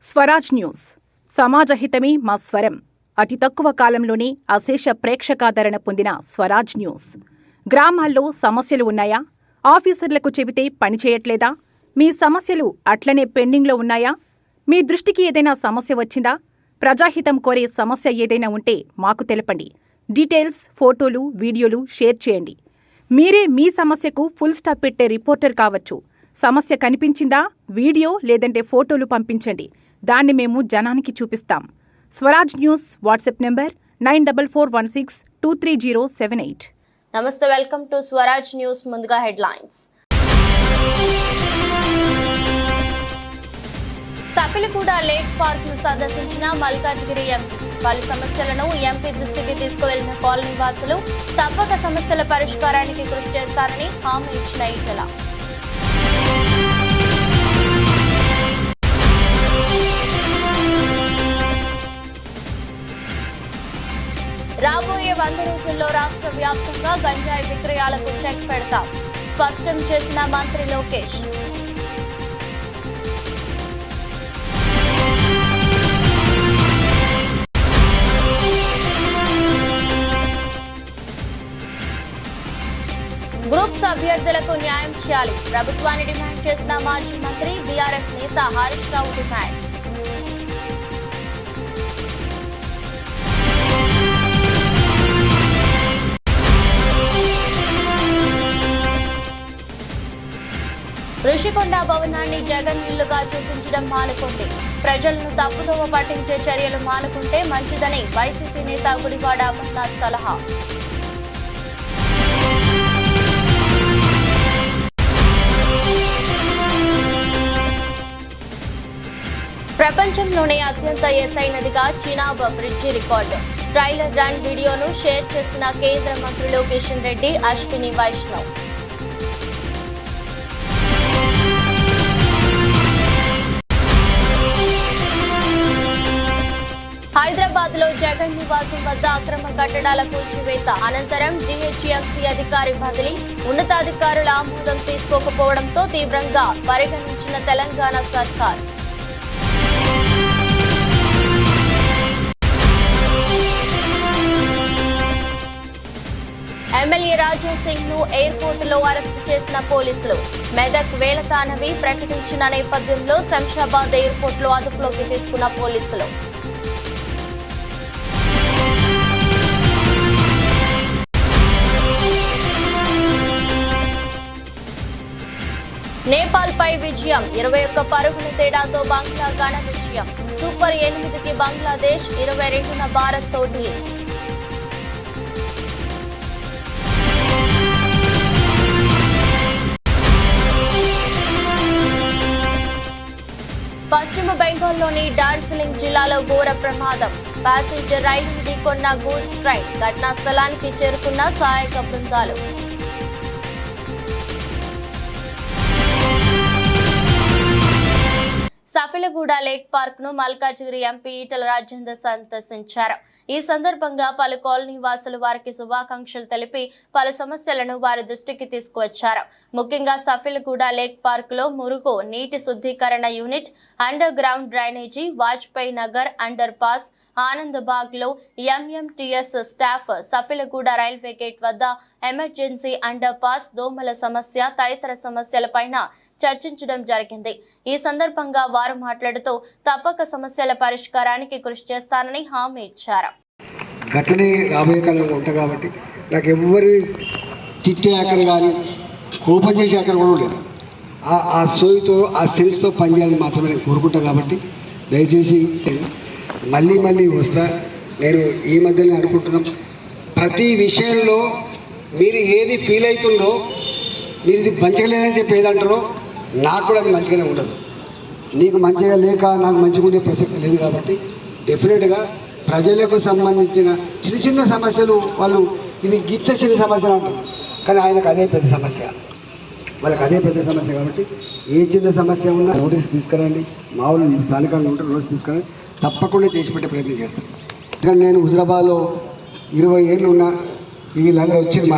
Swaraj news సమాజహితమే మా స్వరం. అతి తక్కువ కాలంలోనే అశేష ప్రేక్షకాదరణ పొందిన స్వరాజ్ న్యూస్. గ్రామాల్లో సమస్యలు ఉన్నాయా? ఆఫీసర్లకు చెబితే పనిచేయట్లేదా? మీ సమస్యలు అట్లనే పెండింగ్లో ఉన్నాయా? మీ దృష్టికి ఏదైనా సమస్య వచ్చిందా? ప్రజాహితం కోరే సమస్య ఏదైనా ఉంటే మాకు తెలపండి. డీటెయిల్స్, ఫోటోలు, వీడియోలు షేర్ చేయండి. మీరే మీ సమస్యకు ఫుల్ స్టాప్ పెట్టే రిపోర్టర్ కావచ్చు. సమస్య కనిపించిందా? వీడియో లేదంటే ఫోటోలు పంపించండి. దాన్ని మేము జనానికి చూపిస్తాం. Swaraj news WhatsApp number 9416230788. నమస్తే, వెల్కమ్ టు స్వరాజ్ న్యూస్. ముందుగా హెడ్లైన్స్. సఫిలగూడ లేక్ పార్క్ ను సందర్శించిన మల్కాజ్గిరి ఎంపీ. పలు సమస్యలను ఎంపీ దృష్టికి తీసుకువెళ్లిన కాలనీ వాసులు తప్పక సమస్యల పరిష్కారానికి కృషి చేస్తారని హామీ ఇచ్చిన ఈటెల. రాబోయే 100 రోజుల్లో రాష్ట్ర వ్యాప్తంగా గంజాయి విక్రయాలకు చెక్ పెడతాం, స్పష్టం చేసిన మంత్రి లోకేష్. గ్రూప్స్ అభ్యర్థులకు న్యాయం చేయాలి, ప్రభుత్వాన్ని డిమాండ్ చేసిన మాజీ మంత్రి బీఆర్ఎస్ నేత హరీష్ రావు డిమాండ్. ఋషికొండ భవనాన్ని జగన్ ఇల్లుగా చూపించడం మానుకోండి, ప్రజలను తప్పుదోవ పట్టించే చర్యలు మానుకుంటే మంచిదని వైసీపీ నేత గుడివాడ అమర్నాథ్ సలహా. ప్రపంచంలోనే అత్యంత ఎత్తైనదిగా Chenab bridge record. Trailer run వీడియోను షేర్ చేసిన కేంద్ర మంత్రులు కిషన్ రెడ్డి, అశ్విని వైష్ణవ్. హైదరాబాద్ లో జగన్ నివాసం వద్ద అక్రమ కట్టడాల కూల్చివేత అనంతరం జీహెచ్ఎంసీ అధికారి బదిలీ. ఉన్నతాధికారుల ఆమోదం తీసుకోకపోవడంతో తీవ్రంగా పరిగణించిన తెలంగాణ సర్కార్. ఎమ్మెల్యే రాజా సింగ్ ను ఎయిర్పోర్ట్ లో అరెస్టు చేసిన పోలీసులు. మెదక్ వేలతానవి ప్రకటించిన నేపథ్యంలో శంషాబాద్ ఎయిర్పోర్ట్ లో అదుపులోకి తీసుకున్న పోలీసులు. నేపాల్ పై విజయం, 21 పరుగుల తేడాతో బంగ్లా ఘన విజయం. సూపర్ 8కి బంగ్లాదేశ్, 22న భారత్ తోటి. పశ్చిమ బెంగాల్లోని డార్జిలింగ్ జిల్లాలో ఘోర ప్రమాదం. ప్యాసింజర్ రైలు ఢీకొన్న గూడ్స్ ట్రైన్. ఘటనా స్థలానికి చేరుకున్న సహాయక బృందాలు. సఫిలగూడ లేక్ పార్క్ ను మల్కాజ్గిరి ఎంపీ ఈటెల రాజేందర్ సందర్శించారు. ఈ సందర్భంగా పలు కాలనీ వాసులు వారికి శుభాకాంక్షలు తెలిపి పలు సమస్యలను వారి దృష్టికి తీసుకువచ్చారు. ముఖ్యంగా సఫిలగూడ లేక్ పార్క్ లో మురుగు నీటి శుద్ధీకరణ unit, under ground drainage, Vajpayee Nagar under pass, Anandbagh లో ఎంఎంటీఎస్ స్టాఫ్, సఫిలగూడ రైల్వే గేట్ వద్ద ఎమర్జెన్సీ అండర్ పాస్, దోమల సమస్య తదితర సమస్యలపైన చర్చించడం జరిగింది. ఈ సందర్భంగా వారు మాట్లాడుతూ తప్పక సమస్యల పరిష్కారానికి కృషి చేస్తానని హామీ ఇచ్చారు. ఘటనే రాబోయే కాలంలో ఉంటాయి కాబట్టి నాకు ఎవరి తిట్టే ఆకలి కానీ కోపం చేసే ఆకలి కూడా లేదు. ఆ సోయితో ఆ సెన్స్తో పనిచేయాలని మాత్రమే నేను కోరుకుంటాను. కాబట్టి దయచేసి మళ్ళీ వస్తా. నేను ఈ మధ్యలో అనుకుంటున్నాం, ప్రతి విషయంలో మీరు ఏది ఫీల్ అవుతుందో, మీరు ఇది మంచిగా చెప్పి ఏదంటారో నాకు కూడా అది మంచిగానే ఉండదు. నీకు మంచిగా లేక నాకు మంచిగా ఉండే ప్రసక్తి లేదు. కాబట్టి డెఫినెట్గా ప్రజలకు సంబంధించిన చిన్న సమస్యలు వాళ్ళు ఇది గిట్ల చిన్న సమస్యలు అంటారు, కానీ ఆయనకు అదే పెద్ద సమస్య, వాళ్ళకి అదే పెద్ద సమస్య. కాబట్టి ఏ చిన్న సమస్య ఉన్నా నోటీస్ తీసుకురండి. మామూలు స్థానికంగా ఉంటే నోటీస్ తీసుకురండి, తప్పకుండా చేసి పెట్టే ప్రయత్నం చేస్తాను. ఎందుకంటే నేను హుజరాబాద్లో 20 ఏళ్ళు ఉన్నా. వీళ్ళందరూ వచ్చింది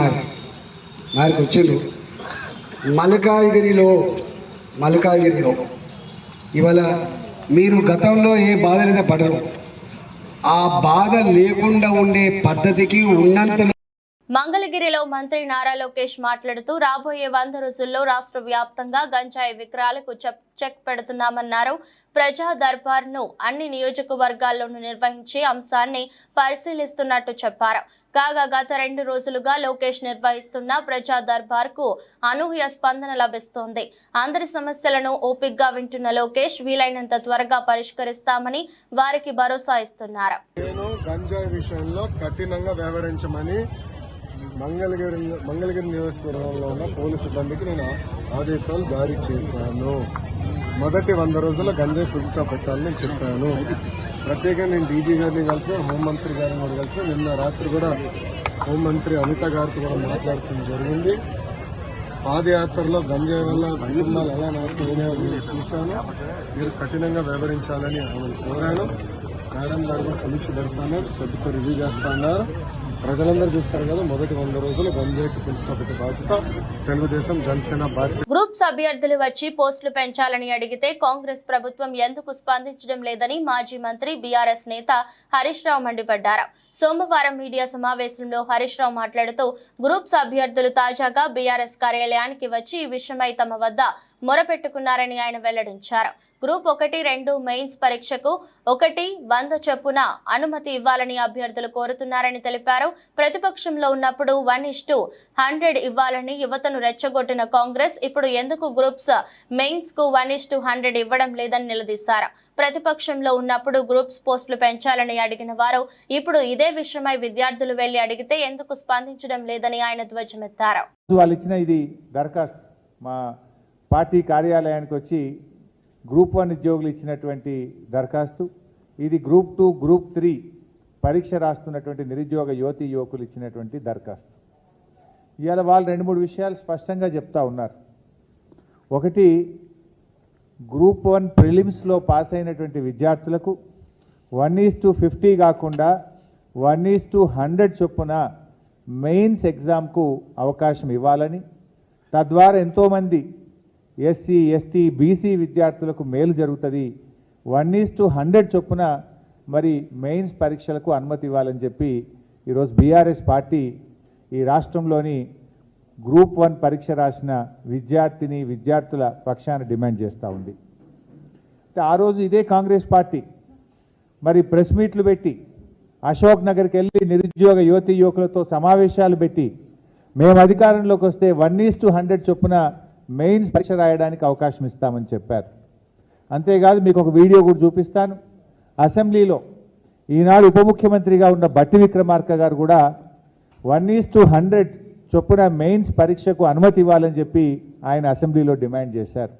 మారికి వచ్చిండ్రు. మల్కాజ్గిరిలో ఇవాళ మీరు గతంలో ఏ బాధలైతే పడరు, ఆ బాధ లేకుండా ఉండే పద్ధతికి ఉన్నంతలో. మంగళగిరిలో మంత్రి నారా లోకేష్ మాట్లాడుతూ రాబోయే 100 రోజుల్లో రాష్ట్ర వ్యాప్తంగా గంజాయి విక్రయాలకు చెక్ పెడుతున్నామన్నారు. ప్రజా దర్బార్ను అన్ని నియోజకవర్గాల్లోనూ నిర్వహించే అంశాన్ని పరిశీలిస్తున్నట్టు చెప్పారు. కాగా గత 2 రోజులుగా లోకేష్ నిర్వహిస్తున్న ప్రజా దర్బార్కు అనూహ్య స్పందన లభిస్తోంది. అందరి సమస్యలను ఓపికగా వింటున్న లోకేష్ వీలైనంత త్వరగా పరిష్కరిస్తామని వారికి భరోసా ఇస్తున్నారు. గంజాయి విషయంలో కఠినంగా వ్యవహరించమని మంగళగిరి నియోజకవర్గంలో ఉన్న పోలీసు సిబ్బందికి నేను ఆదేశాలు జారీ చేశాను. మొదటి 100 రోజుల్లో గంజాయి ఫుల్ స్టాప్ పెట్టాలని నేను చెప్పాను. ప్రత్యేకంగా నేను డీజీ గారిని కలిసి హోంమంత్రి గారిని కూడా కలిసి నిన్న రాత్రి కూడా హోంమంత్రి అనిత గారితో కూడా మాట్లాడుతుంది జరిగింది. పాదయాత్రలో గంజాయి వల్ల కుటుంబాలు ఎలా నాశనమయ్యాయో చూశాను. మీరు కఠినంగా వ్యవహరించాలని ఆమెను కోరాను. మేడం గారు కూడా సమీక్ష పెడతాను, సభ్యుతో రివ్యూ చేస్తున్నారు. ప్రజలందరూ చూస్తారు కదా, మొదటి 100 రోజులు గంజాయికి ఫుల్ స్టాప్ పెట్టే బాధ్యత తెలుగుదేశం జనసేన పార్టీ. గ్రూప్స్ అభ్యర్థులు వచ్చి పోస్టులు పెంచాలని అడిగితే కాంగ్రెస్ ప్రభుత్వం ఎందుకు స్పందించడం లేదని మాజీ మంత్రి బీఆర్ఎస్ నేత హరీష్ రావు మండిపడ్డారు. సోమవారం మీడియా సమావేశంలో హరీష్ రావు మాట్లాడుతూ గ్రూప్స్ అభ్యర్థులు తాజాగా బీఆర్ఎస్ కార్యాలయానికి వచ్చి ఈ విషయమై తమ వద్ద మొరపెట్టుకున్నారని ఆయన వెల్లడించారు. గ్రూప్ 1, 2 మెయిన్స్ పరీక్షకు 100 చొప్పున అనుమతి ఇవ్వాలని అభ్యర్థులు కోరుతున్నారని తెలిపారు. ప్రతిపక్షంలో ఉన్నప్పుడు 1:100 ఇవ్వాలని యువతను రెచ్చగొట్టిన కాంగ్రెస్ ఇప్పుడు ఎందుకు గ్రూప్స్ మెయిన్స్ కు 1:100 ఇవ్వడం లేదని నిలదీశారు. ప్రతిపక్షంలో ఉన్నప్పుడు గ్రూప్స్ పోస్టులు పెంచాలని అడిగిన వారు ఇప్పుడు ఇదే విషయమై విద్యార్థులు వెళ్లి అడిగితే ఎందుకు స్పందించడం లేదని ఆయన ధ్వజమెత్తారు. వాళ్ళు ఇచ్చిన ఇది దరఖాస్తు మా పార్టీ కార్యాలయానికి వచ్చి గ్రూప్ 1 ఉద్యోగులు ఇచ్చినటువంటి దరఖాస్తు. ఇది గ్రూప్ 2, గ్రూప్ 3 పరీక్ష రాస్తున్నటువంటి నిరుద్యోగ యువతీ యువకులు ఇచ్చినటువంటి దరఖాస్తు. ఇవాళ వాళ్ళు 2-3 విషయాలు స్పష్టంగా చెప్తా ఉన్నారు. ఒకటి, గ్రూప్ 1 ప్రిలిమ్స్లో పాస్ అయినటువంటి విద్యార్థులకు 1:50 కాకుండా 1:100 చొప్పున మెయిన్స్ ఎగ్జామ్కు అవకాశం ఇవ్వాలని, తద్వారా ఎంతోమంది ఎస్సీ, ఎస్టీ, బీసీ విద్యార్థులకు మేలు జరుగుతుంది. 1:100 చొప్పున మరి మెయిన్స్ పరీక్షలకు అనుమతి ఇవ్వాలని చెప్పి ఈరోజు బీఆర్ఎస్ పార్టీ ఈ రాష్ట్రంలోని గ్రూప్ 1 పరీక్ష రాసిన విద్యార్థుల పక్షాన డిమాండ్ చేస్తూ ఉంది. ఆ రోజు ఇదే కాంగ్రెస్ పార్టీ మరి ప్రెస్ మీట్లు పెట్టి అశోక్ నగర్కి వెళ్ళి నిరుద్యోగ యువతీ యువకులతో సమావేశాలు పెట్టి మేము అధికారంలోకి వస్తే 1:100 చొప్పున మెయిన్స్ పరీక్ష రాయడానికి అవకాశం ఇస్తామని చెప్పారు. అంతేకాదు మీకు ఒక వీడియో కూడా చూపిస్తాను. అసెంబ్లీలో ఈనాడు ఉప ముఖ్యమంత్రిగా ఉన్న బట్టి విక్రమార్క గారు కూడా 1:100 చొప్పున మెయిన్స్ పరీక్షకు అనుమతి ఇవ్వాలని చెప్పి ఆయన అసెంబ్లీలో డిమాండ్ చేశారు.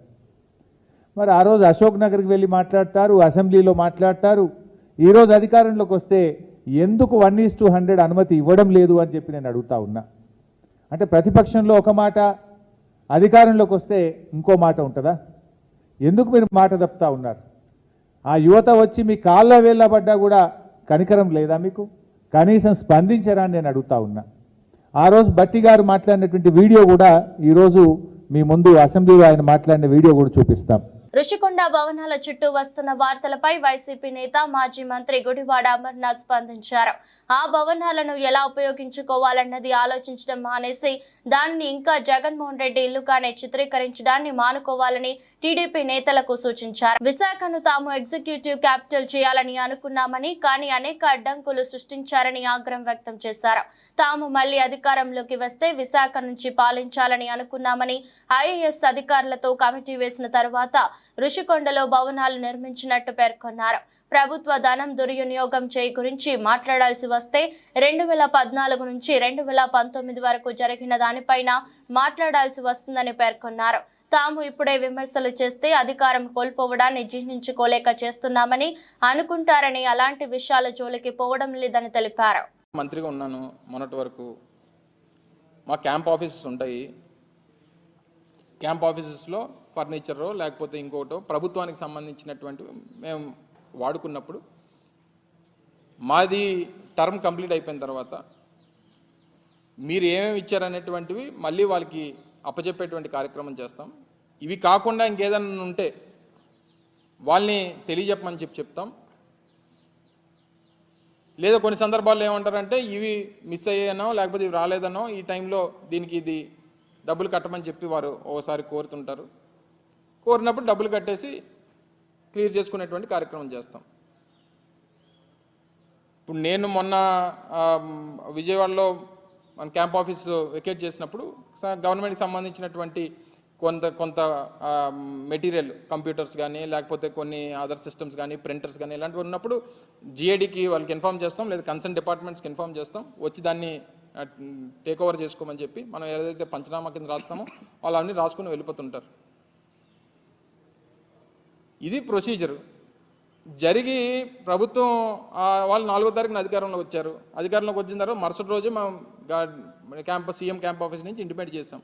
మరి ఆ రోజు అశోక్ నగర్కి వెళ్ళి మాట్లాడతారు, అసెంబ్లీలో మాట్లాడతారు. ఈరోజు అధికారంలోకి వస్తే ఎందుకు 1:100 అనుమతి ఇవ్వడం లేదు అని చెప్పి నేను అడుగుతా ఉన్నా. అంటే ప్రతిపక్షంలో ఒక మాట, అధికారంలోకి వస్తే ఇంకో మాట ఉంటుందా? ఎందుకు మీరు మాట తప్పుతా ఉన్నారు? ఆ యువత వచ్చి మీ కాళ్ళ వేళ్ళ పడ్డా కూడా కనికరం లేదా మీకు? కనీసం స్పందించరా అని నేను అడుగుతా ఉన్నా. ఆ రోజు బట్టి గారు మాట్లాడినటువంటి వీడియో కూడా ఈరోజు మీ ముందు అసెంబ్లీలో ఆయన మాట్లాడిన వీడియో కూడా చూపిస్తాం. ఋషికొండ భవనాల చుట్టూ వస్తున్న వార్తలపై వైసీపీ నేత మాజీ మంత్రి గుడివాడ అమర్నాథ్ స్పందించారు. ఆ భవనాలను ఎలా ఉపయోగించుకోవాలన్నది ఆలోచించడం మానేసి దాన్ని ఇంకా జగన్మోహన్ రెడ్డి ఇల్లుగానే చిత్రీకరించడాన్ని మానుకోవాలని టీడీపీ నేతలకు సూచించారు. విశాఖను తాము ఎగ్జిక్యూటివ్ క్యాపిటల్ చేయాలని అనుకున్నామని, కానీ అనేక అడ్డంకులు సృష్టించారని ఆగ్రహం వ్యక్తం చేశారు. తాము మళ్లీ అధికారంలోకి వస్తే విశాఖ నుంచి పాలించాలని అనుకున్నామని, ఐఏఎస్ అధికారులతో కమిటీ వేసిన తర్వాత ఋషికొండలో భవనాలు నిర్మించినట్టు పేర్కొన్నారు. ప్రభుత్వ ధనం దుర్వినియోగం గురించి మాట్లాడాల్సి వస్తే 2014 నుంచి 2019 వరకు జరిగిన దానిపైన మాట్లాడాల్సి వస్తుందని పేర్కొన్నారు. తాము ఇప్పుడే విమర్శలు చేస్తే అధికారం కోల్పోవడాన్ని జీర్ణించుకోలేక చేస్తున్నామని అనుకుంటారని, అలాంటి విషయాల జోలికి పోవడం లేదని తెలిపారు. మంత్రిగా ఉన్నాను మొన్నటి వరకు. మా క్యాంప్ ఆఫీసెస్ ఉంటాయి. క్యాంప్ ఆఫీసెస్లో ఫర్నిచరో లేకపోతే ఇంకోటో ప్రభుత్వానికి సంబంధించినటువంటి మేము వాడుకున్నప్పుడు మాది టర్మ్ కంప్లీట్ అయిపోయిన తర్వాత మీరు ఏమేమి ఇచ్చారనేటువంటివి మళ్ళీ వాళ్ళకి అప్పచెప్పేటువంటి కార్యక్రమం చేస్తాం. ఇవి కాకుండా ఇంకేదైనా ఉంటే వాళ్ళని తెలియజెప్పమని చెప్తాం. లేదా కొన్ని సందర్భాల్లో ఏమంటారంటే ఇవి మిస్ అయ్యానో లేకపోతే ఇవి రాలేదనో ఈ టైంలో దీనికి ఇది డబ్బులు కట్టమని చెప్పి వారు ఓసారి కోరుతుంటారు. కోరినప్పుడు డబ్బులు కట్టేసి క్లియర్ చేసుకునేటువంటి కార్యక్రమం చేస్తాం. ఇప్పుడు నేను మొన్న విజయవాడలో మన క్యాంప్ ఆఫీస్ వెకేట్ చేసినప్పుడు గవర్నమెంట్కి సంబంధించినటువంటి కొంత మెటీరియల్ కంప్యూటర్స్ కానీ లేకపోతే కొన్ని అదర్ సిస్టమ్స్ కానీ ప్రింటర్స్ కానీ ఇలాంటివి ఉన్నప్పుడు జిఏడికి వాళ్ళకి ఇన్ఫామ్ చేస్తాం, లేదా కన్సర్న్ డిపార్ట్మెంట్స్కి ఇన్ఫామ్ చేస్తాం, వచ్చి దాన్ని టేక్ ఓవర్ చేసుకోమని చెప్పి మనం ఏదైతే పంచనామా కింద రాస్తామో వాళ్ళు అన్నీ రాసుకుని వెళ్ళిపోతుంటారు. ఇది ప్రొసీజరు. జరిగి ప్రభుత్వం వాళ్ళు 4వ తారీఖున అధికారంలోకి వచ్చారు. అధికారంలోకి వచ్చిన తర్వాత మరుసటి రోజే మేము సీఎం క్యాంప్ ఆఫీస్ నుంచి ఇంటిమేట్ చేసాం.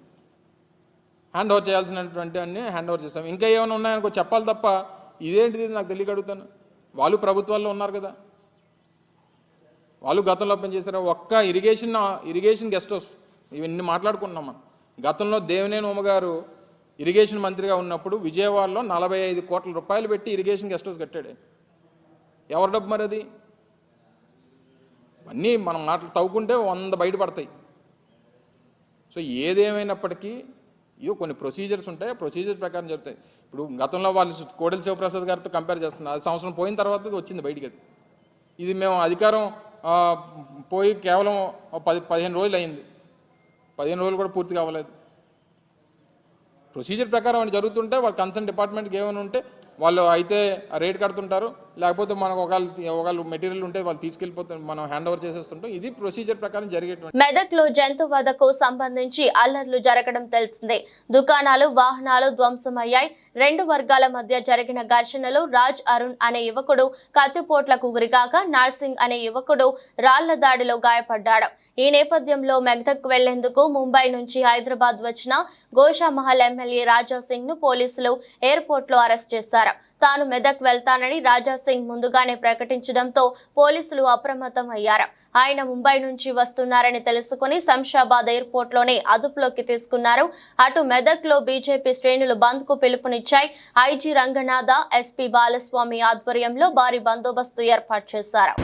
హ్యాండ్ ఓవర్ చేయాల్సినటువంటి అన్నీ హ్యాండ్ ఓవర్ చేస్తాం. ఇంకా ఏమైనా ఉన్నాయనుకో చెప్పాలి తప్ప ఇదేంటిది నాకు తెలియక అడుగుతాను. వాళ్ళు ప్రభుత్వాల్లో ఉన్నారు కదా, వాళ్ళు గతంలో పనిచేశారు. ఒక్క ఇరిగేషన్ గెస్ట్ హౌస్ ఇవన్నీ మాట్లాడుకున్నాం మనం. గతంలో దేవినేని ఉమ గారు ఇరిగేషన్ మంత్రిగా ఉన్నప్పుడు విజయవాడలో 45 కోట్ల రూపాయలు పెట్టి ఇరిగేషన్ గెస్ట్ హౌస్ కట్టాడు. ఎవరి డబ్బు మరి అది? అన్నీ మనం మాటలు తవ్వుకుంటే 100 బయటపడతాయి. సో ఏదేమైనప్పటికీ ఇవో కొన్ని ప్రొసీజర్స్ ఉంటాయి, ప్రొసీజర్ ప్రకారం జరుగుతాయి. ఇప్పుడు గతంలో వాళ్ళు కోడెల శివప్రసాద్ గారితో కంపేర్ చేస్తున్నారు. అది సంవత్సరం పోయిన తర్వాత వచ్చింది బయటికి. అది ఇది మేము అధికారం పోయి కేవలం 15 రోజులు అయింది. 15 రోజులు కూడా పూర్తిగా అవ్వలేదు. ప్రొసీజర్ ప్రకారం అని జరుగుతుంటే వాళ్ళు కన్సర్న్ డిపార్ట్మెంట్కి ఏమైనా ఉంటే వాళ్ళు అయితే రేట్ కడుతుంటారు, లేకపోతే మనకు ఒకళ్ళు మెటీరియల్ ఉంటే వాళ్ళు తీసుకెళ్ళిపోతారు, మనం హ్యాండ్ ఓవర్ చేసేస్తుంటాం. ఇది ప్రొసీజర్ ప్రకారం జరిగేటువంటి. మెదక్లో జంతు వధకు సంబంధించి అల్లర్లు జరగడం తెలిసిందే. దుకాణాలు, వాహనాలు ధ్వంసమయ్యాయి. 2 వర్గాల మధ్య జరిగిన ఘర్షణలో రాజ్ అరుణ్ అనే యువకుడు కత్తిపోట్లకు గురికాక నర్సింగ్ అనే యువకుడు రాళ్ల దాడిలో గాయపడ్డాడు. ఈ నేపథ్యంలో మెదక్ వెళ్లేందుకు ముంబై నుంచి హైదరాబాద్ వచ్చిన గోషామహల్ ఎమ్మెల్యే రాజా సింగ్ ను పోలీసులు ఎయిర్పోర్ట్ లో అరెస్ట్ చేశారు. తాను మెదక్ వెళ్తానని రాజా సింగ్ ముందుగానే ప్రకటించడంతో పోలీసులు అప్రమత్తం అయ్యారు. ఆయన ముంబై నుంచి వస్తున్నారని తెలుసుకుని శంషాబాద్ ఎయిర్పోర్ట్ లోనే అదుపులోకి తీసుకున్నారు. అటు మెదక్ లో బీజేపీ శ్రేణులు బంద్ కు పిలుపునిచ్చాయి. ఐజీ రంగనాథ, ఎస్పీ బాలస్వామి ఆధ్వర్యంలో భారీ బందోబస్తు ఏర్పాటు చేశారు.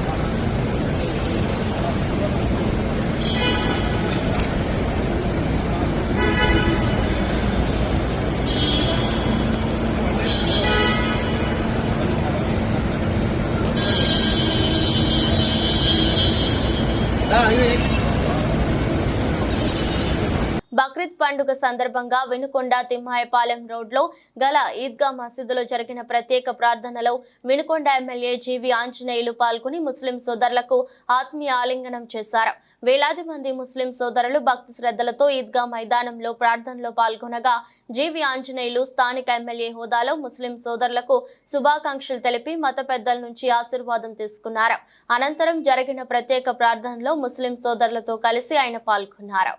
బక్రీద్ పండుగ సందర్భంగా వినుకొండ తిమ్మాయపాలెం రోడ్లో గల ఈద్గా మసీదులో జరిగిన ప్రత్యేక ప్రార్థనలో వినుకొండ ఎమ్మెల్యే జీవి ఆంజనేయులు పాల్గొని ముస్లిం సోదరులకు ఆత్మీయ ఆలింగనం చేశారు. వేలాది మంది ముస్లిం సోదరులు భక్తి శ్రద్ధలతో ఈద్గా మైదానంలో ప్రార్థనలో పాల్గొనగా జీవి ఆంజనేయులు స్థానిక ఎమ్మెల్యే హోదాలో ముస్లిం సోదరులకు శుభాకాంక్షలు తెలిపి మత పెద్దల నుంచి ఆశీర్వాదం తీసుకున్నారు. అనంతరం జరిగిన ప్రత్యేక ప్రార్థనలో ముస్లిం సోదరులతో కలిసి ఆయన పాల్గొన్నారు.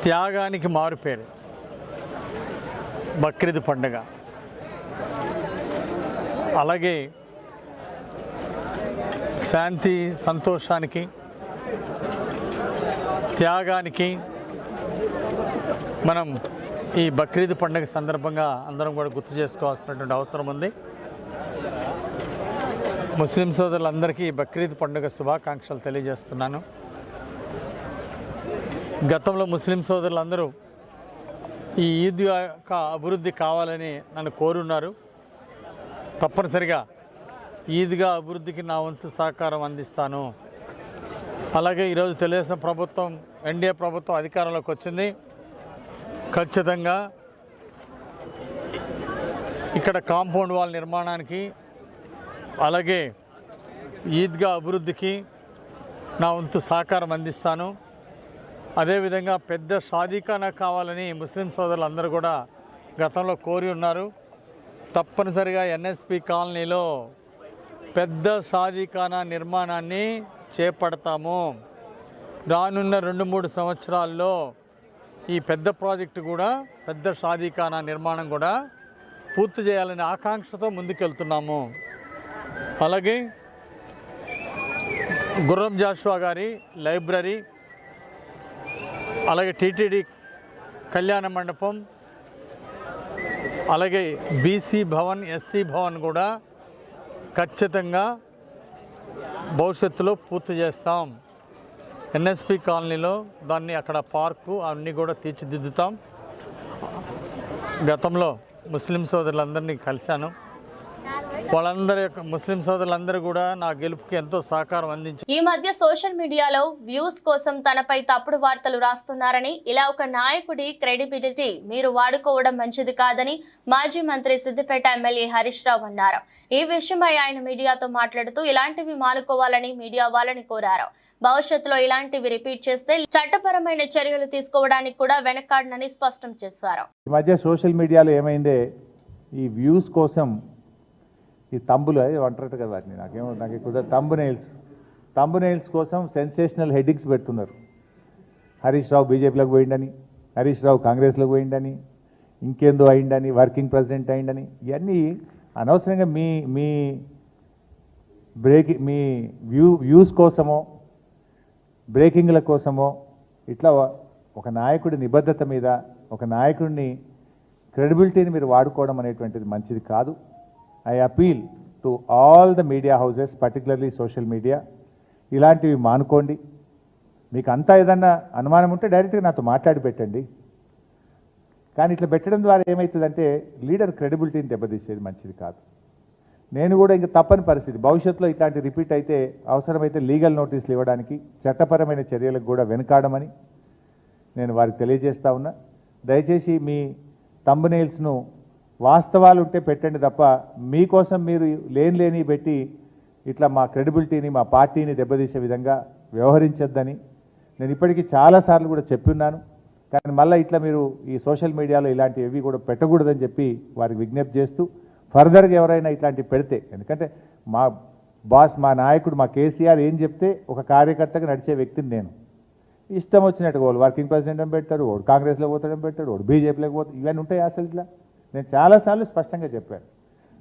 త్యాగానికి మారుపేరు బక్రీద్ పండుగ. అలాగే శాంతి సంతోషానికి త్యాగానికి మనం ఈ బక్రీద్ పండుగ సందర్భంగా అందరం కూడా గుర్తు చేసుకోవాల్సినటువంటి అవసరం ఉంది. ముస్లిం సోదరులందరికీ బక్రీద్ పండుగ శుభాకాంక్షలు తెలియజేస్తున్నాను. గతంలో ముస్లిం సోదరులందరూ ఈ ఈద్ యొక్క అభివృద్ధి కావాలని నన్ను కోరున్నారు. తప్పనిసరిగా ఈద్గా అభివృద్ధికి నా వంతు సహకారం అందిస్తాను. అలాగే ఈరోజు తెలుగుదేశం ప్రభుత్వం, ఎన్డీఏ ప్రభుత్వం అధికారంలోకి వచ్చింది. ఖచ్చితంగా ఇక్కడ కాంపౌండ్ వాల్ నిర్మాణానికి, అలాగే ఈద్గా అభివృద్ధికి నా వంతు సహకారం అందిస్తాను. అదేవిధంగా పెద్ద షాదీఖానా కావాలని ముస్లిం సోదరులు అందరూ కూడా గతంలో కోరి ఉన్నారు. తప్పనిసరిగా ఎన్ఎస్పి కాలనీలో పెద్ద షాదీఖానా నిర్మాణాన్ని చేపడతాము. రానున్న 2-3 సంవత్సరాల్లో ఈ పెద్ద ప్రాజెక్టు కూడా, పెద్ద షాదీఖానా నిర్మాణం కూడా పూర్తి చేయాలనే ఆకాంక్షతో ముందుకెళ్తున్నాము. అలాగే గుర్రం జాషువా గారి లైబ్రరీ, అలాగే టీటీడీ కళ్యాణ మండపం, అలాగే బీసీ భవన్, ఎస్సీ భవన్ కూడా ఖచ్చితంగా భవిష్యత్తులో పూర్తి చేస్తాం. ఎన్ఎస్పి కాలనీలో దాన్ని అక్కడ పార్కు అన్నీ కూడా తీర్చిదిద్దుతాం. గతంలో ముస్లిం సోదరులందరినీ కలిశాను. ముస్లిం సోదరులందరూ కూడా నా గెలుపుకి ఎంతో సహకారం అందించారు. ఈ మధ్య సోషల్ మీడియాలో వ్యూస్ కోసం తనపై తప్పుడు వార్తలు రాస్తున్నారని, ఇలా ఒక నాయకుడి క్రెడిబిలిటీ మీరు వాడుకోవడం మంచిది కాదని మాజీ మంత్రి సిద్దిపేట ఎమ్మెల్యే హరీష్ రావు అన్నారు. ఈ విషయమై ఆయన మీడియాతో మాట్లాడుతూ ఇలాంటివి మానుకోవాలని మీడియా వాళ్ళని కోరారు. భవిష్యత్తులో ఇలాంటివి రిపీట్ చేస్తే చట్టపరమైన చర్యలు తీసుకోవడానికి కూడా వెనకాడనని స్పష్టం చేశారు. ఈ మధ్య సోషల్ మీడియాలో ఏమైందే, ఈ వ్యూస్ కోసం ఈ తంబులు అంటారు కదా, వాటిని నాకు ఎక్కువ తంబు నెయిల్స్ కోసం సెన్సేషనల్ హెడ్డింగ్స్ పెడుతున్నారు. హరీష్ రావు బీజేపీలోకి పోయిండని, హరీష్ రావు కాంగ్రెస్లోకి పోయిండని, ఇంకేందో అయిండని, వర్కింగ్ ప్రెసిడెంట్ అయిండని, ఇవన్నీ అనవసరంగా మీ వ్యూస్ కోసమో బ్రేకింగ్ల కోసమో ఇట్లా ఒక నాయకుడి నిబద్ధత మీద, ఒక నాయకుడిని క్రెడిబిలిటీని మీరు వాడుకోవడం అనేటువంటిది మంచిది కాదు. I appeal to all the media houses, particularly social media, ఇలాంటివి మానుకోండి. మీకు అంతా ఏదన్నా అనుమానం ఉంటే డైరెక్ట్గా నాతో మాట్లాడి పెట్టండి. కానీ ఇట్లా పెట్టడం ద్వారా ఏమవుతుందంటే లీడర్ క్రెడిబిలిటీని దెబ్బతీసేది మంచిది కాదు. నేను కూడా ఇంకా తప్పని పరిస్థితి, భవిష్యత్తులో ఇట్లాంటి రిపీట్ అయితే అవసరమైతే లీగల్ నోటీసులు ఇవ్వడానికి, చట్టపరమైన చర్యలకు కూడా వెనుకాడమని నేను వారికి తెలియజేస్తా ఉన్నా. దయచేసి మీ థంబ్నెయిల్స్ను వాస్తవాలు ఉంటే పెట్టండి తప్ప మీకోసం మీరు లేని పెట్టి ఇట్లా మా క్రెడిబిలిటీని, మా పార్టీని దెబ్బతీసే విధంగా వ్యవహరించొద్దని నేను ఇప్పటికీ చాలాసార్లు కూడా చెప్పున్నాను. కానీ మళ్ళీ ఇట్లా మీరు ఈ సోషల్ మీడియాలో ఇలాంటివి కూడా పెట్టకూడదని చెప్పి వారికి విజ్ఞప్తి చేస్తూ, ఫర్దర్గా ఎవరైనా ఇట్లాంటివి పెడితే, ఎందుకంటే మా బాస్, మా నాయకుడు, మా కేసీఆర్ ఏం చెప్తే ఒక కార్యకర్తగా నడిచే వ్యక్తిని నేను. ఇష్టం వచ్చినట్టుగా వాళ్ళు వర్కింగ్ ప్రెసిడెంట్ అని పెడతాడు, వాడు కాంగ్రెస్లో పోతాడని పెట్టాడు, వాడు బీజేపీలోకి పోతాడు, ఇవన్నీ ఉంటాయి అసలు ఇట్లా. నేను చాలాసార్లు స్పష్టంగా చెప్పాను,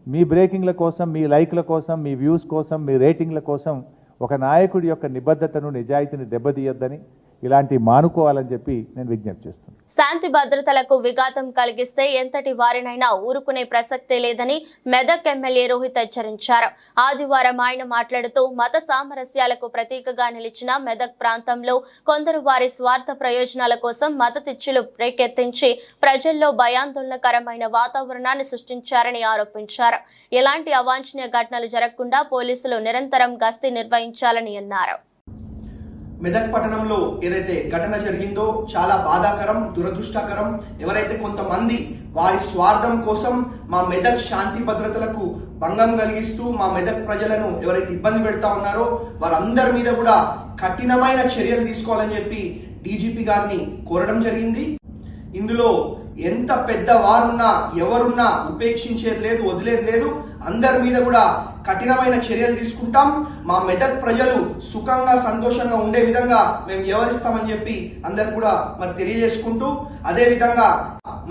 మీ బ్రేకింగ్ల కోసం, మీ లైక్ల కోసం, మీ వ్యూస్ కోసం, మీ రేటింగ్ల కోసం ఒక నాయకుడి యొక్క నిబద్ధతను, నిజాయితీని దెబ్బతీయొద్దని, ఇలాంటివి మానుకోవాలని చెప్పి నేను విజ్ఞప్తి చేస్తున్నాను. శాంతి భద్రతలకు విఘాతం కలిగిస్తే ఎంతటి వారినైనా ఊరుకునే ప్రసక్తే లేదని మెదక్ ఎమ్మెల్యే రోహిత్ హెచ్చరించారు. ఆదివారం ఆయన మాట్లాడుతూ మత సామరస్యాలకు ప్రతీకగా నిలిచిన మెదక్ ప్రాంతంలో కొందరు వారి స్వార్థ ప్రయోజనాల కోసం మత తిచ్చులు రేకెత్తించి ప్రజల్లో భయాందోళనకరమైన వాతావరణాన్ని సృష్టించారని ఆరోపించారు. ఎలాంటి అవాంఛనీయ ఘటనలు జరగకుండా పోలీసులు నిరంతరం గస్తీ నిర్వహించాలని అన్నారు. మెదక్ పట్టణంలో ఏదైతే ఘటన జరిగిందో చాలా బాధాకరం, దురదృష్టకరం. ఎవరైతే కొంతమంది వారి స్వార్థం కోసం మా మెదక్ శాంతి భద్రతలకు భంగం కలిగిస్తూ మా మెదక్ ప్రజలను ఎవరైతే ఇబ్బంది పెడతా ఉన్నారో వారందరి మీద కూడా కఠినమైన చర్యలు తీసుకోవాలని చెప్పి డీజీపీ గారిని కోరడం జరిగింది. ఇందులో ఎంత పెద్ద వారున్నా ఎవరున్నా ఉపేక్షించేది లేదు, వదిలేది లేదు. అందరి మీద కూడా కఠినమైన చర్యలు తీసుకుంటాం. మా మెదక్ ప్రజలు సుఖంగా, సంతోషంగా ఉండే విధంగా మేము వ్యవహరిస్తామని చెప్పి అందరు కూడా మరి తెలియజేసుకుంటూ, అదే విధంగా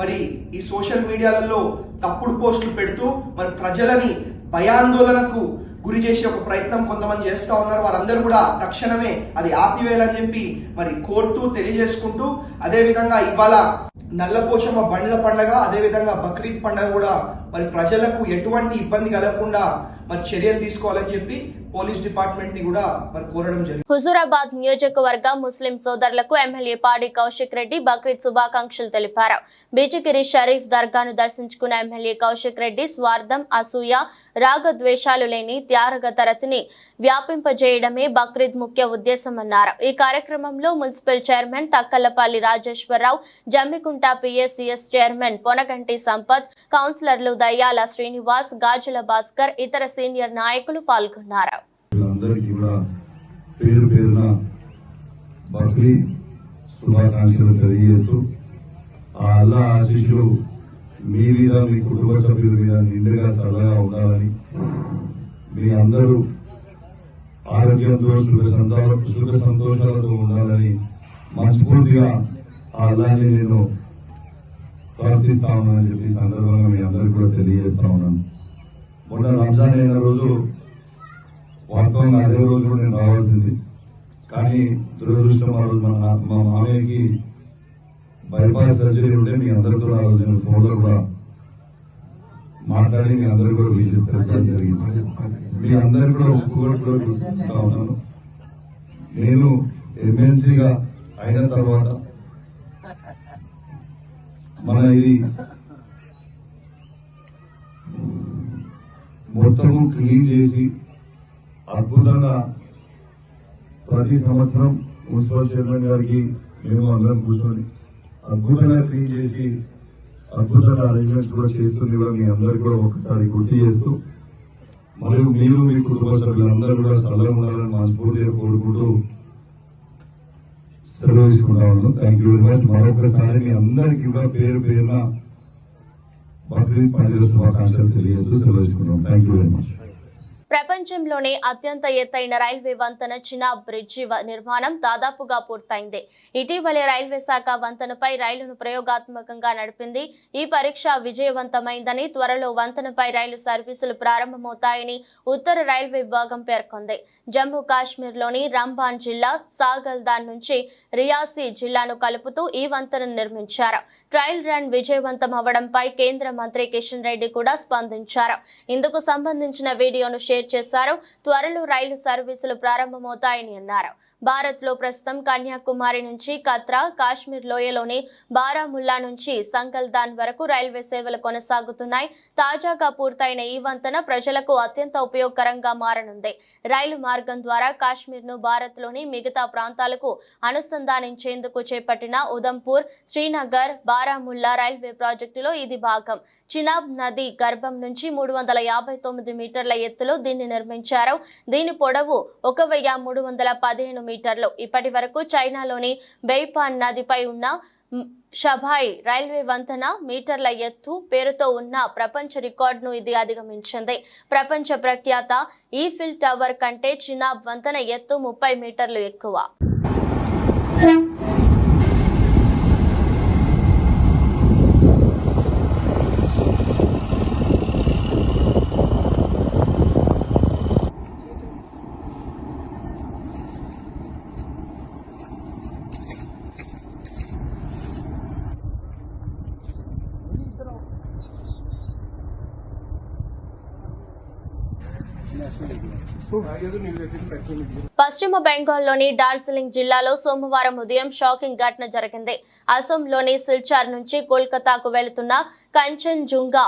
మరి ఈ సోషల్ మీడియాలలో తప్పుడు పోస్టులు పెడుతూ మరి ప్రజలని భయాందోళనకు గురి చేసే ఒక ప్రయత్నం కొంతమంది చేస్తా ఉన్నారు. వారందరూ కూడా తక్షణమే అది ఆపివేయాలని చెప్పి మరి కోరుతూ తెలియజేసుకుంటూ, అదే విధంగా ఇవాళ నల్లపోచమ్మ బండ్ల పండగ, అదే విధంగా బక్రీద్ పండగ కూడా మరి ప్రజలకు ఎటువంటి ఇబ్బంది కలగకుండా మరి చర్యలు తీసుకోవాలని చెప్పి పోలీస్ డిపార్ట్మెంట్ ని కూడా మరి కోరడం జరిగింది. హుజూరాబాద్ నియోజకవర్గ ముస్లిం సోదరులకు ఎమ్మెల్యే పాడి కౌశిక్ రెడ్డి బక్రీద్ శుభాకాంక్షలు తెలిపారు. బీజిగిరి షరీఫ్ దర్గాను దర్శించుకున్న ఎమ్మెల్యే కౌశిక్ రెడ్డి స్వార్థం, అసూయ, రాగద్వేషాలు లేని త్యాగతరతిని వ్యాపింపజేయడమే బక్రీద్ ముఖ్య ఉద్దేశమన్నారు. ఈ కార్యక్రమంలో municipal chairman Takkallapalli Rajeshwararao, Jammikunta PSCS chairman Ponaganti Sampath, కౌన్సిలర్లు దయ్యాల శ్రీనివాస్, గాజుల భాస్కర్, ఇతర సీనియర్ నాయకులు పాల్గొన్నారు. అందరికీ కూడా పేరు పేరున బక్రీద్ శుభాకాంక్షలు తెలియజేస్తూ ఆ అల్లా ఆశీస్సులు మీ మీద, మీ కుటుంబ సభ్యుల మీద నిండుగా సరళగా ఉండాలని, మీ అందరూ ఆరోగ్యంతో సుఖ సంతోషాలతో ఉండాలని మనస్ఫూర్తిగా ఆ అల్లాని నేను ప్రార్థిస్తా ఉన్నానని చెప్పి సందర్భంగా మీ అందరికీ కూడా తెలియజేస్తా ఉన్నాను. మొన్న రంజాన్ అయిన రోజు వాస్తవంగా అదే రోజు కూడా నేను రావాల్సింది, కానీ దురదృష్టం ఆ రోజు మా మామయ్యకి బైపాస్ సర్జరీ ఉంటే మీ అందరితో ఆ రోజు నేను ఫోన్లో కూడా మాట్లాడి మీ అందరూ కూడా విజయం తెలపడం జరిగింది. మీ అందరూ కూడా ఒప్పుకోవడం కూడా గుర్తిస్తా ఉన్నాను. నేను ఎమ్మెల్సీగా అయిన తర్వాత మన ఇది మొత్తము క్లీన్ చేసి అద్భుతంగా ప్రతి సంవత్సరం మున్సిపల్ చైర్మన్ గారికి మేము అందరం కూర్చొని అద్భుతంగా క్లీన్ చేసి అద్భుతంగా అరేంజ్మెంట్స్ కూడా చేస్తుంది కూడా మీ అందరికీ కూడా ఒకసారి గుర్తు చేస్తూ మరియు మీరు మీ కుటుంబ సభ్యులందరూ కూడా స్థలంగా ఉండాలని మనస్ఫూర్తిగా కోరుకుంటూ సెలవు తీసుకుంటా ఉన్నాను. Thank you very much. మరొకసారి మీ అందరికీ కూడా పేరు పేరున బక్రీద్ పండుగ శుభాకాంక్షలు తెలియజేస్తూ సెలవు తీసుకుంటాం. Thank you very much. ప్రపంచంలోనే అత్యంత ఎత్తైన రైల్వే వంతెన చినాబ్ బ్రిడ్జి నిర్మాణం దాదాపుగా పూర్తయింది. ఇటీవలే రైల్వే శాఖ వంతెనపై రైలును ప్రయోగాత్మకంగా నడిపింది. ఈ పరీక్ష విజయవంతమైందని, త్వరలో వంతెనపై రైలు సర్వీసులు ప్రారంభమవుతాయని ఉత్తర రైల్వే విభాగం పేర్కొంది. జమ్మూ కాశ్మీర్లోని రంబాన్ జిల్లా సాగల్దాన్ నుంచి రియాసీ జిల్లాను కలుపుతూ ఈ వంతెనను నిర్మించారు. ట్రయల్ రన్ విజయవంతం అవడంపై కేంద్ర మంత్రి కిషన్ రెడ్డి కూడా స్పందించారు. ఇందుకు సంబంధించిన వీడియోను షేర్ చేశారు. త్వరలో రైలు సర్వీసులు ప్రారంభమవుతాయని అన్నారు. భారత్ లో ప్రస్తుతం కన్యాకుమారి నుంచి కత్రా, కాశ్మీర్ లోయలోని బారాముల్లా నుంచి సంగల్దాన్ వరకు రైల్వే సేవలు కొనసాగుతున్నాయి. తాజాగా పూర్తయిన ఈ వంతెన ప్రజలకు అత్యంత ఉపయోగకరంగా మారనుంది. రైలు మార్గం ద్వారా కాశ్మీర్ ను భారత్ లోని మిగతా ప్రాంతాలకు అనుసంధానించేందుకు చేపట్టిన ఉదంపూర్, శ్రీనగర్, బారాముల్లా రైల్వే ప్రాజెక్టులో ఇది భాగం. చినాబ్ నది గర్భం నుంచి 359 మీటర్ల ఎత్తులో దీన్ని నిర్మించారు. దీని పొడవు 1315 మీటర్లు. ఇప్పటి వరకు చైనాలోని బెయిపాన్ నదిపై ఉన్న షబాయ్ రైల్వే వంతెన మీటర్ల ఎత్తు పేరుతో ఉన్న ప్రపంచ రికార్డును ఇది అధిగమించింది. ప్రపంచ ప్రఖ్యాత ఈఫిల్ టవర్ కంటే చినాబ్ వంతెన ఎత్తు 30 మీటర్లు ఎక్కువ. పశ్చిమ బెంగాల్లోని డార్జిలింగ్ జిల్లాలో సోమవారం ఉదయం షాకింగ్ ఘటన జరిగింది. అసోంలోని సిల్చార్ నుంచి కోల్కతాకు వెళుతున్న కంచన్జుంగా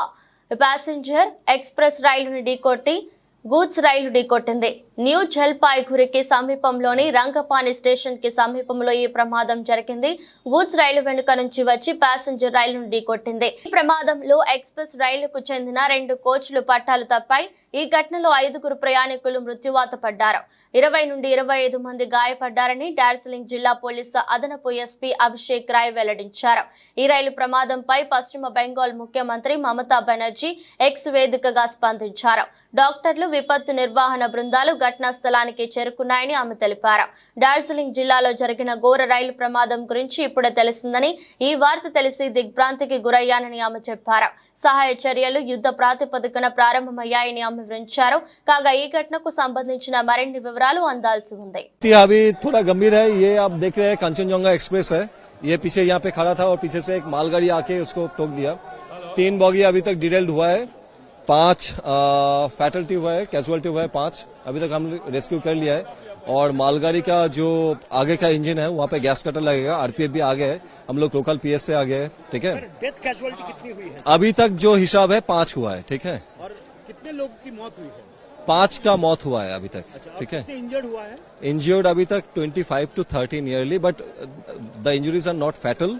ప్యాసింజర్ ఎక్స్ప్రెస్ రైలును ఢీకొట్టి గూడ్స్ రైలు ఢీకొట్టింది. న్యూ జల్పాయ్గురికి సమీపంలోని రంగపాని స్టేషన్ కి సమీపంలో ఈ ప్రమాదం జరిగింది. గూడ్స్ రైలు వెనుక నుంచి వచ్చి ప్యాసింజర్ రైలును ఢీకొట్టింది. ఈ ప్రమాదంలో ఎక్స్ప్రెస్ రైలుకు చెందిన 2 కోచ్లు పట్టాలు తప్పాయి. ఈ ఘటనలో 5 ప్రయాణికులు మృత్యువాత పడ్డారు. 20 నుండి 25 మంది గాయపడ్డారని డార్జిలింగ్ జిల్లా పోలీసు అదనపు ఎస్పీ అభిషేక్ రాయ్ వెల్లడించారు. ఈ రైలు ప్రమాదంపై పశ్చిమ బెంగాల్ ముఖ్యమంత్రి మమతా బెనర్జీ ఎక్స్ వేదికగా స్పందించారు. డాక్టర్లు, విపత్తు నిర్వహణ బృందాలు ఘటనా స్థలానికి చేరుకున్నాయని ఆమె తెలిపారు. డార్జిలింగ్ జిల్లాలో జరిగిన ఘోర రైలు ప్రమాదం గురించి ఇప్పుడే తెలిసిందని, ఈ వార్త తెలిసి దిగ్భ్రాంతికి గురయ్యానని ఆమె చెప్పారు. సహాయ చర్యలు యుద్ధ ప్రాతిపదికన ప్రారంభమయ్యాయని ఆమె వివరించారు. కాగా ఈ ఘటనకు సంబంధించిన మరిన్ని వివరాలు అందాల్సి ఉంది. अभी थोड़ा गंभीर है. ये आप देख रहे हैं कंचनजंगा एक्सप्रेस है. ये पीछे यहाँ पे खड़ा था और पीछे से एक मालगाड़ी आके उसको ठोक दिया. 3 बॉगी अभी तक डिटेल्ड हुआ है. 5 फैटलिटी हुआ है, कैजुअलिटी हुआ है 5. अभी तक हम रेस्क्यू कर लिया है. और मालगाड़ी का जो आगे का इंजन है वहाँ पे गैस कटर लगेगा. आरपीएफ भी आ गए है. हम लोग लोकल पीएस से आ गए हैं. ठीक है. डेथ कैजुअलिटी कितनी हुई है? अभी तक जो हिसाब है 5 हुआ है. ठीक है. और कितने लोगों की मौत हुई है? 5 का मौत हुआ है अभी तक. ठीक है. इंजर्ड हुआ है? इंजर्ड अभी तक 25 to 30 nearly, but the injuries are not fatal.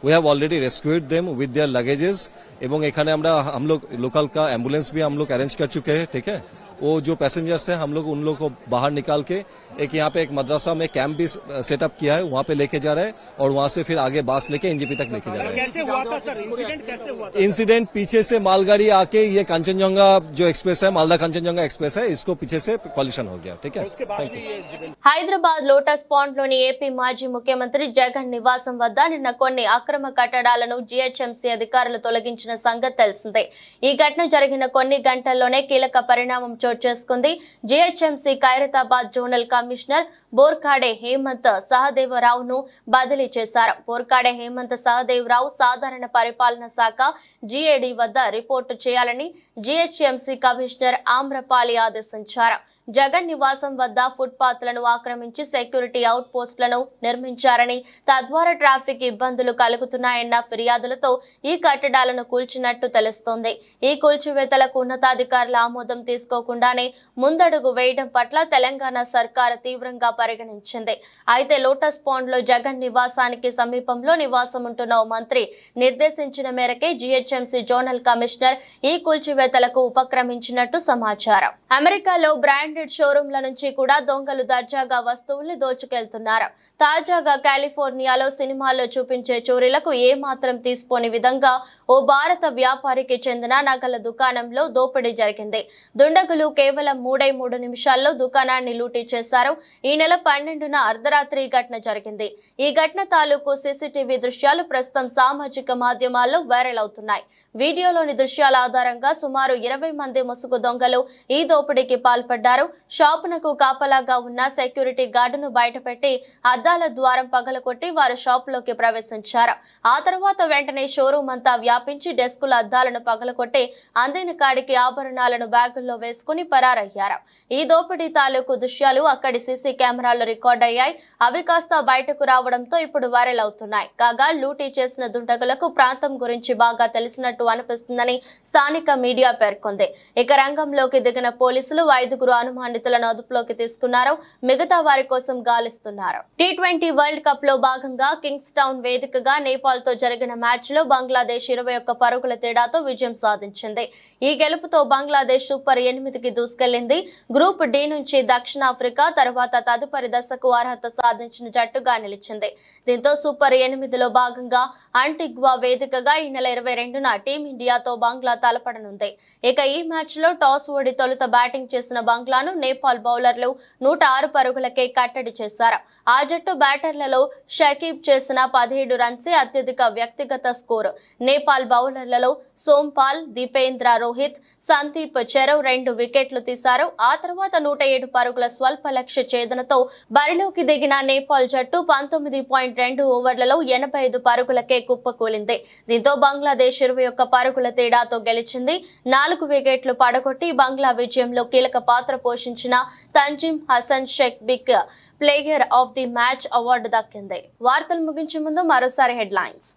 We have already rescued them with their luggages. एवं एखाने हम लोग लोकल का एम्बुलेंस भी हम लोग अरेंज कर चुके हैं. ठीक है. वो जो पैसेंजर्स हैं हम लोग उन लोग को बाहर निकाल के एक यहाँ पे एक मदरसा में कैंप भी सेटअप किया है. वहाँ पे लेके जा रहे हैं और वहाँ से फिर आगे बास लेके एनजीपी तक लेके जा रहे हैं. कैसे हुआ था सर? इंसिडेंट कैसे हुआ था? इंसिडेंट पीछे से मालगाड़ी आके ये कंचनजंगा जो एक्सप्रेस है, मालदा कंचनजंगा एक्सप्रेस है, इसको पीछे से कॉलिशन हो गया. ठीक है. Thank you. Hyderabad Lotus Pond లోని ఏపీ మాజీ ముఖ్యమంత్రి జగన్ నివాసం వద్ద నిన్న కొన్ని అక్రమ కట్టడాలను జీహెచ్ఎంసీ అధికారులు తొలగించిన సంగతి తెలిసిందే. ఈ ఘటన జరిగిన కొన్ని గంటల్లోనే కీలక పరిణామం చోటు చేసుకుంది. GHMC Khairatabad zonal commissioner Borkade Hemanth సహదేవరావును బదిలీ చేశారు. బోర్కాడే హేమంత్ సహదేవరావు సాధారణ పరిపాలన శాఖ జీఏడీ వద్ద రిపోర్టు చేయాలని జీహెచ్ఎంసీ కమిషనర్ ఆమ్రపాలి ఆదేశించారు. జగన్ నివాసం వద్ద ఫుట్పాత్లను ఆక్రమించి సెక్యూరిటీ అవుట్ పోస్టులను నిర్మించారని, తద్వారా ట్రాఫిక్ ఇబ్బందులు కలుగుతున్నాయన్న ఫిర్యాదులతో ఈ కట్టడాలను కూల్చినట్టు తెలుస్తోంది. ఈ కూల్చివేతలకు ఉన్నతాధికారుల ఆమోదం తీసుకోకుండానే ముందడుగు వేయడం పట్ల తెలంగాణ సర్కారు తీవ్రంగా పరిగణించింది. అయితే లోటస్ పాండ్ లో జగన్ నివాసానికి సమీపంలో నివాసం ఉంటున్న ఓ మంత్రి నిర్దేశించిన మేరకే జీహెచ్ఎంసీ జోనల్ కమిషనర్ ఈ కూల్చివేతలకు ఉపక్రమించినట్టు సమాచారం. అమెరికాలో బ్రాండెడ్ షోరూంల నుంచి కూడా దొంగలు దర్జాగా వస్తువుల్ని దోచుకెళ్తున్నారు. తాజాగా కాలిఫోర్నియాలో సినిమాల్లో చూపించే చోరీలకు ఏమాత్రం తీసిపోని విధంగా ఓ భారత వ్యాపారికి చెందిన నగల దుకాణంలో దోపిడీ జరిగింది. దుండగులు కేవలం 3 నిమిషాల్లో దుకాణాన్ని లూటీ చేశారు. ఈ నెల 12న అర్ధరాత్రి ఘటన జరిగింది. ఈ ఘటన తాలూకు సీసీటీవీ దృశ్యాలు ప్రస్తుతం సామాజిక మాధ్యమాల్లో వైరల్ అవుతున్నాయి. వీడియోలోని దృశ్యాల ఆధారంగా సుమారు 20 మంది ముసుగు దొంగలు ఈ దోపిడీకి పాల్పడ్డారు. షాపునకు కాపలాగా ఉన్న సెక్యూరిటీ గార్డును బయటపెట్టి అద్దాల ద్వారం పగలకొట్టి వారు షాపులోకి ప్రవేశించారు. ఆ తర్వాత వెంటనే షోరూమ్ అంతా వ్యాపించి డెస్కుల అద్దాలను పగలకొట్టి అందిన కాడికి ఆభరణాలను బ్యాగుల్లో వేసుకుని పరారయ్యారు. ఈ దోపిడీ తాలూకు దృశ్యాలు అక్కడి సీసీ కెమెరాల్లో రికార్డ్ అయ్యాయి. అవి కాస్త బయటకు రావడంతో ఇప్పుడు వైరల్ అవుతున్నాయి. కాగా లూటీ చేసిన దుండగులకు ప్రాంతం గురించి బాగా తెలిసినట్టు అనిపిస్తుందని స్థానిక మీడియా పేర్కొంది. ఇక రంగంలోకి దిగిన పోలీసులు 5 అనుమానితులను అదుపులోకి తీసుకున్నారు. మిగతా వారి కోసం గాలిస్తున్నారు. T20 వరల్డ్ కప్ లో భాగంగా కింగ్స్ టౌన్ వేదికగా నేపాల్ తో జరిగిన మ్యాచ్ లో బంగ్లాదేశ్ 21 పరుగుల తేడాతో విజయం సాధించింది. ఈ గెలుపుతో బంగ్లాదేశ్ సూపర్ 8కి దూసుకెళ్లింది. గ్రూప్ డి నుంచి దక్షిణాఫ్రికా తర్వాత తదుపరి దశకు అర్హత సాధించిన జట్టుగా నిలిచింది. దీంతో సూపర్ 8లో భాగంగా అంటిగ్వా వేదికగా ఈ నెల 22న టీమిండియాతో బంగ్లా తలపడనుంది. ఇక ఈ మ్యాచ్ లో టాస్ ఓడి తొలుత బ్యాటింగ్ చేసిన బంగ్లాను నేపాల్ బౌలర్లు 106 పరుగులకే కట్టడి చేశారు. ఆ జట్టు బ్యాటర్లలో షకీబ్ చేసిన 17 రన్సే అత్యధిక వ్యక్తిగత స్కోరు. నేపాల్ బౌలర్లలో సోంపాల్, దీపేంద్ర రోహిత్, సందీప్ చెరో 2 వికెట్లు తీశారు. ఆ తర్వాత 107 పరుగుల స్వల్ప లక్ష్య ఛేదనతో బరిలోకి దిగిన నేపాల్ జట్టు 19.2 ఓవర్లలో 85 పరుగులకే కుప్పకూలింది. దీంతో బంగ్లాదేశ్ 21 పరుగుల తేడాతో గెలిచింది. 4 వికెట్లు పడగొట్టి బంగ్లా విజయంలో కీలక పాత్ర పోషించిన Tanzim Hasan Sheikh big player of the match award దక్కింది. వార్తలు ముగించే ముందు మరోసారి హెడ్లైన్స్.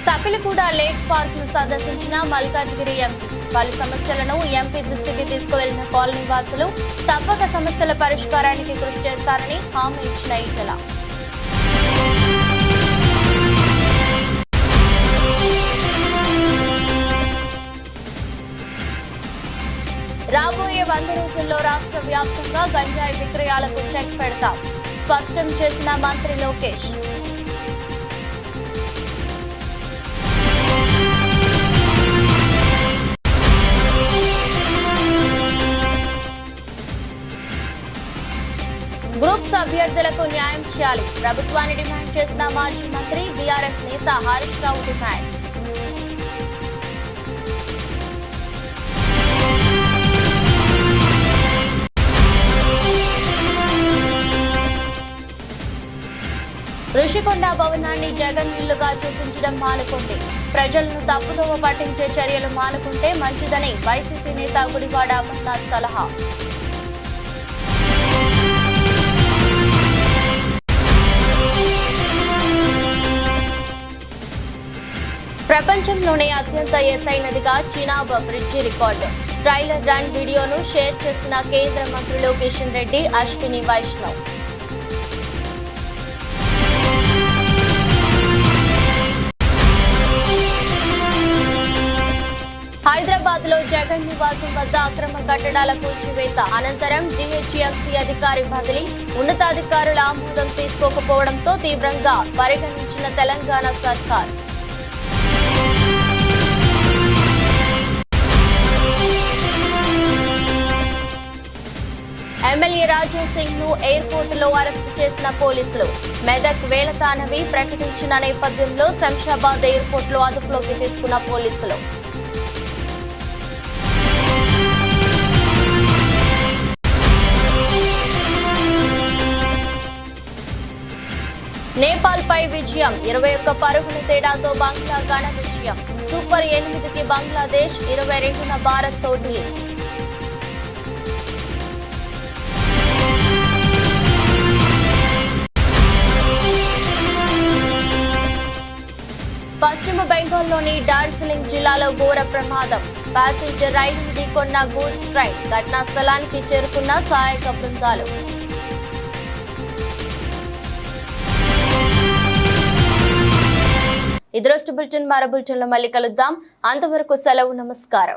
సపిలిగూడ లేక్ పార్క్ ను సందర్శించిన మల్కాజ్గిరి ఎంపీ. పలు సమస్యలను ఎంపీ దృష్టికి తీసుకువెళ్లిన కాలనీ వాసులు తప్పక సమస్యల పరిష్కారానికి కృషి చేస్తారని హామీ ఇచ్చిన ఈటెల. రాబోయే 100 రోజుల్లో రాష్ట్ర వ్యాప్తంగా గంజాయి విక్రయాలకు చెక్ పెడతాం, స్పష్టం చేసిన మంత్రి లోకేష్. గ్రూప్స్ అభ్యర్థులకు న్యాయం చేయాలి, ప్రభుత్వాన్ని డిమాండ్ చేసిన మాజీ మంత్రి బీఆర్ఎస్ నేత హరీష్ రావు డిమాండ్. ఋషికొండ భవనాన్ని జగన్ ఇల్లుగా చూపించడం మానుకోండి, ప్రజలను తప్పుదోవ పట్టించే చర్యలు మానుకుంటే మంచిదని వైసీపీ నేత గుడివాడ అమర్నాథ్ సలహా. ప్రపంచంలోనే అత్యంత ఎత్తైనదిగా Chenab bridge record. Trailer run వీడియోను షేర్ చేసిన కేంద్ర మంత్రులు కిషన్ రెడ్డి, అశ్విని వైష్ణవ్. హైదరాబాద్ లో జగన్ నివాసం వద్ద అక్రమ కట్టడాల కూల్చివేత అనంతరం జీహెచ్ఎంసీ అధికారి బదిలీ, ఉన్నతాధికారుల ఆమోదం తీసుకోకపోవడంతో తీవ్రంగా పరిగణించిన తెలంగాణ సర్కార్. ఎమ్మెల్యే రాజా సింగ్ ను ఎయిర్పోర్టులో అరెస్టు చేసిన పోలీసులు. మెదక్ వేలతానవి ప్రకటించిన నేపథ్యంలో శంషాబాద్ ఎయిర్పోర్టులో అదుపులోకి తీసుకున్న పోలీసులు. బంగ్లాదేశ్పై విజయం 21 పరుగుల తేడాతో బంగ్లా ఘన విజయం. సూపర్ 8కి బంగ్లాదేశ్ 22న భారత్తో ఢీ. పశ్చిమ బెంగాల్లోని డార్జిలింగ్ జిల్లాలో ఘోర ప్రమాదం. ప్యాసింజర్ రైలు ఢీకొన్న గూడ్స్ ట్రైన్. ఘటనా స్థలానికి చేరుకున్న సహాయక బృందాలు. ఈ దృష్టి బులెటిన్ మరో బులెటిన్లో మళ్ళీ కలుద్దాం. అంతవరకు సెలవు. నమస్కారం.